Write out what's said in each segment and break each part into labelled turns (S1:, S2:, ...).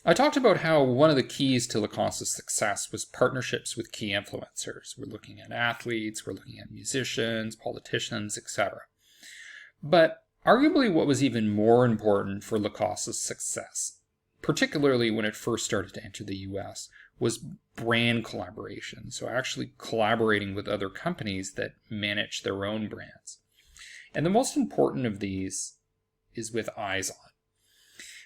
S1: I talked about how one of the keys to Lacoste's success was partnerships with key influencers. We're looking at athletes, we're looking at musicians, politicians, etc. But arguably what was even more important for Lacoste's success, particularly when it first started to enter the US, was brand collaboration. So actually collaborating with other companies that manage their own brands. And the most important of these is with eyes on.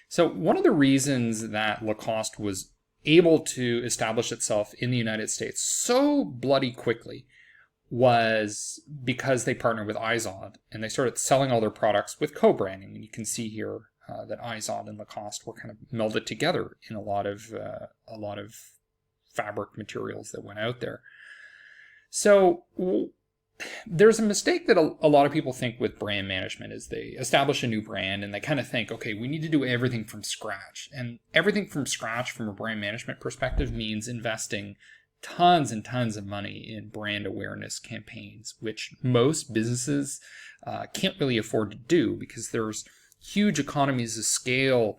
S1: So one of the reasons that Lacoste was able to establish itself in the United States so bloody quickly was because they partnered with Izod, and they started selling all their products with co-branding. And you can see here that Izod and Lacoste were kind of melded together in a lot of fabric materials that went out there. So there's a mistake that a lot of people think with brand management is they establish a new brand and they kind of think, okay, we need to do everything from scratch. And everything from scratch from a brand management perspective means investing tons and tons of money in brand awareness campaigns, which most businesses can't really afford to do because there's huge economies of scale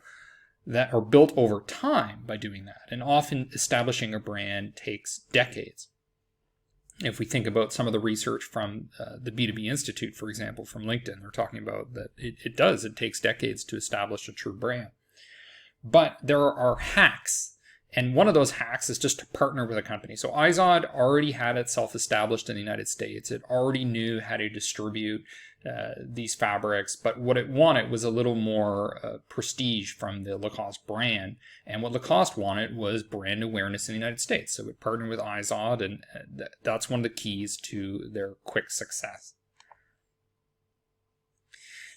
S1: that are built over time by doing that. And often establishing a brand takes decades. If we think about some of the research from the B2B Institute, for example, from LinkedIn, they're talking about that it takes decades to establish a true brand. But there are hacks. And one of those hacks is just to partner with a company. So Izod already had itself established in the United States. It already knew how to distribute these fabrics, but what it wanted was a little more prestige from the Lacoste brand. And what Lacoste wanted was brand awareness in the United States. So it partnered with Izod, and that's one of the keys to their quick success.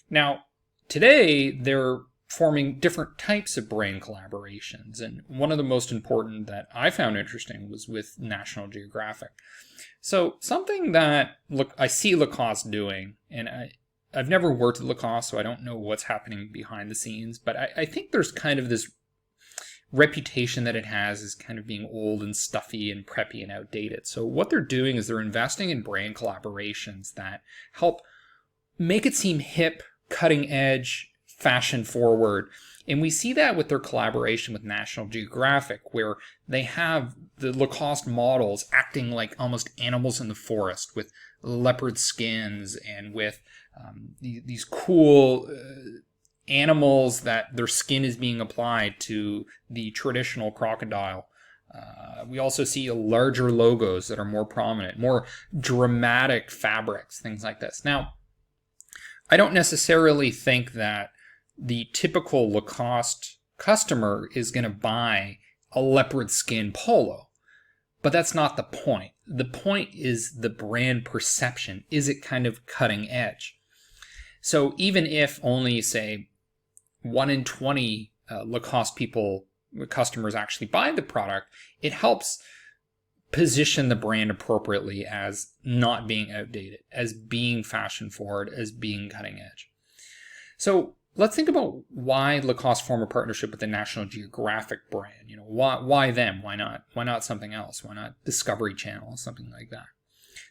S1: Now, today, they're forming different types of brand collaborations. And one of the most important that I found interesting was with National Geographic. So something that I see Lacoste doing, and I've never worked at Lacoste, so I don't know what's happening behind the scenes, but I think there's kind of this reputation that it has as kind of being old and stuffy and preppy and outdated. So what they're doing is they're investing in brand collaborations that help make it seem hip, cutting edge, fashion forward. And we see that with their collaboration with National Geographic, where they have the Lacoste models acting like almost animals in the forest with leopard skins and with these cool animals that their skin is being applied to the traditional crocodile. We also see larger logos that are more prominent, more dramatic fabrics, things like this. Now, I don't necessarily think that the typical Lacoste customer is going to buy a leopard skin polo, but that's not the point. The point is the brand perception. Is it kind of cutting edge? So even if only, say, 1 in 20 Lacoste customers actually buy the product, it helps position the brand appropriately as not being outdated, as being fashion forward, as being cutting edge. So let's think about why Lacoste formed a partnership with the National Geographic brand. Why them? Why not? Why not something else? Why not Discovery Channel, something like that?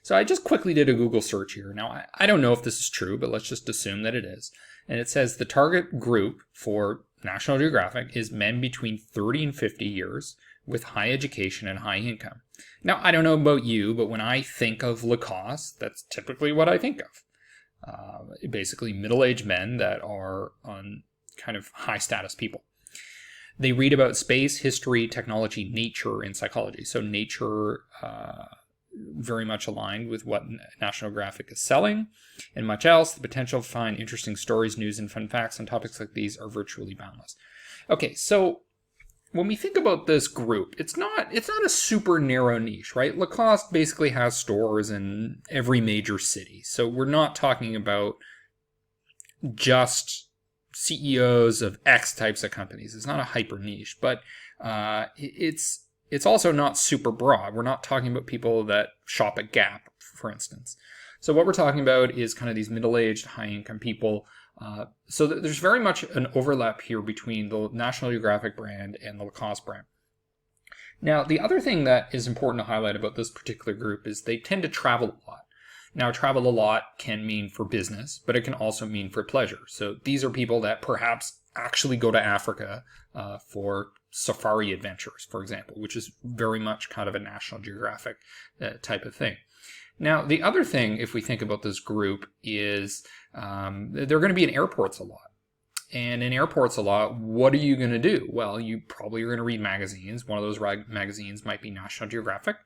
S1: So I just quickly did a Google search here. Now, I don't know if this is true, but let's just assume that it is. And it says the target group for National Geographic is men between 30 and 50 years with high education and high income. Now, I don't know about you, but when I think of Lacoste, that's typically what I think of. Basically middle-aged men that are on kind of high-status people. They read about space, history, technology, nature, and psychology. So nature very much aligned with what National Geographic is selling, and much else. The potential to find interesting stories, news, and fun facts on topics like these are virtually boundless. Okay, so when we think about this group, it's not a super narrow niche, right? Lacoste basically has stores in every major city. So we're not talking about just CEOs of X types of companies. It's not a hyper niche, but it's also not super broad. We're not talking about people that shop at Gap, for instance. So what we're talking about is kind of these middle-aged, high-income people. So there's very much an overlap here between the National Geographic brand and the Lacoste brand. Now, the other thing that is important to highlight about this particular group is they tend to travel a lot. Now, travel a lot can mean for business, but it can also mean for pleasure. So these are people that perhaps actually go to Africa for safari adventures, for example, which is very much kind of a National Geographic type of thing. Now, the other thing, if we think about this group, is they're going to be in airports a lot. And in airports a lot, what are you going to do? Well, you probably are going to read magazines. One of those magazines might be National Geographic.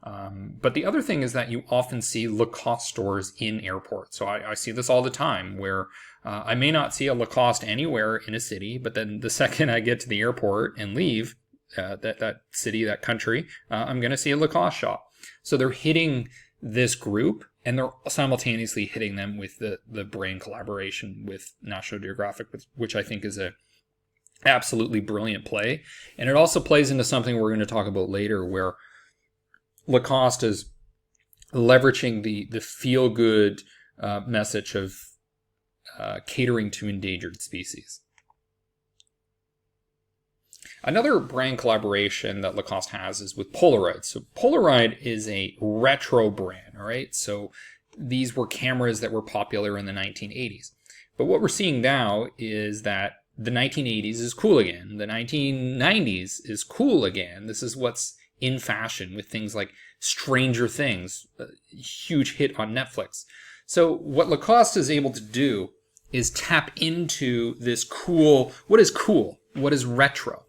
S1: But the other thing is that you often see Lacoste stores in airports. So I see this all the time where I may not see a Lacoste anywhere in a city, but then the second I get to the airport and leave that city, that country, I'm going to see a Lacoste shop. So they're hitting this group, and they're simultaneously hitting them with the brand collaboration with National Geographic, which I think is a absolutely brilliant play. And it also plays into something we're going to talk about later, where Lacoste is leveraging the feel-good message of catering to endangered species. Another brand collaboration that Lacoste has is with Polaroid. So Polaroid is a retro brand, all right? So these were cameras that were popular in the 1980s. But what we're seeing now is that the 1980s is cool again. The 1990s is cool again. This is what's in fashion with things like Stranger Things, a huge hit on Netflix. So what Lacoste is able to do is tap into this cool, what is retro?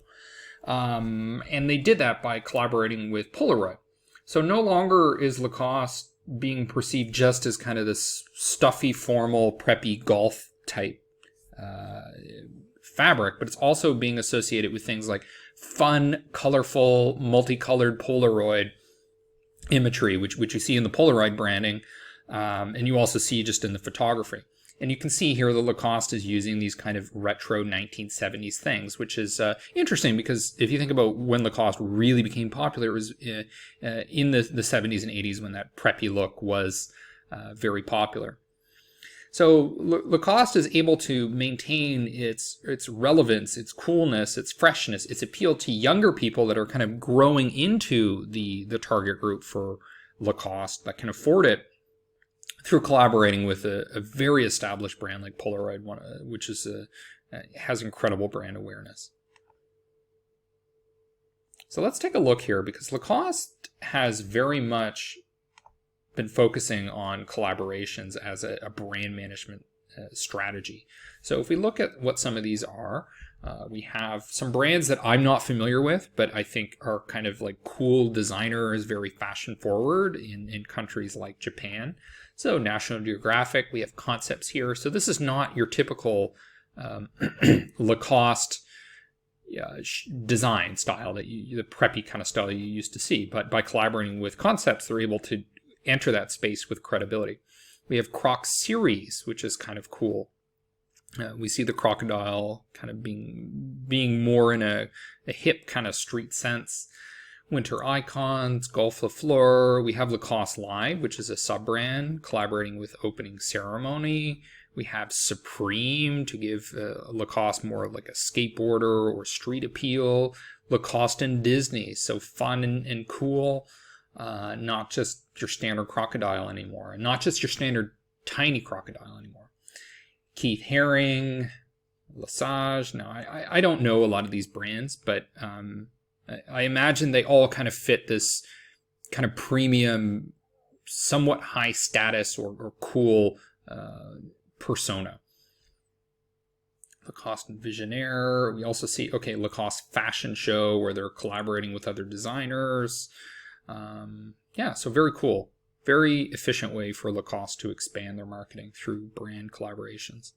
S1: And they did that by collaborating with Polaroid. So no longer is Lacoste being perceived just as kind of this stuffy, formal, preppy golf type fabric, but it's also being associated with things like fun, colorful, multicolored Polaroid imagery, which you see in the Polaroid branding, and you also see just in the photography. And you can see here that Lacoste is using these kind of retro 1970s things, which is interesting because if you think about when Lacoste really became popular, it was in the 70s and 80s when that preppy look was very popular. So Lacoste is able to maintain its relevance, its coolness, its freshness, its appeal to younger people that are kind of growing into the target group for Lacoste that can afford it, through collaborating with a very established brand like Polaroid, which is has incredible brand awareness. So let's take a look here, because Lacoste has very much been focusing on collaborations as a brand management strategy. So if we look at what some of these are, we have some brands that I'm not familiar with, but I think are kind of like cool designers, very fashion forward in countries like Japan. So National Geographic, we have concepts here. So this is not your typical Lacoste design style, the preppy kind of style you used to see. But by collaborating with concepts, they're able to enter that space with credibility. We have Croc series, which is kind of cool. We see the crocodile kind of being more in a hip kind of street sense. Winter Icons, Golf Le Fleur. We have Lacoste Live, which is a sub-brand collaborating with Opening Ceremony. We have Supreme to give Lacoste more of like a skateboarder or street appeal. Lacoste and Disney, so fun and cool. Not just your standard crocodile anymore, and not just your standard tiny crocodile anymore. Keith Haring, Lesage. Now, I don't know a lot of these brands, but I imagine they all kind of fit this kind of premium, somewhat high status or cool persona. Lacoste and Visionaire. We also see, Lacoste Fashion Show, where they're collaborating with other designers. So very cool. Very efficient way for Lacoste to expand their marketing through brand collaborations.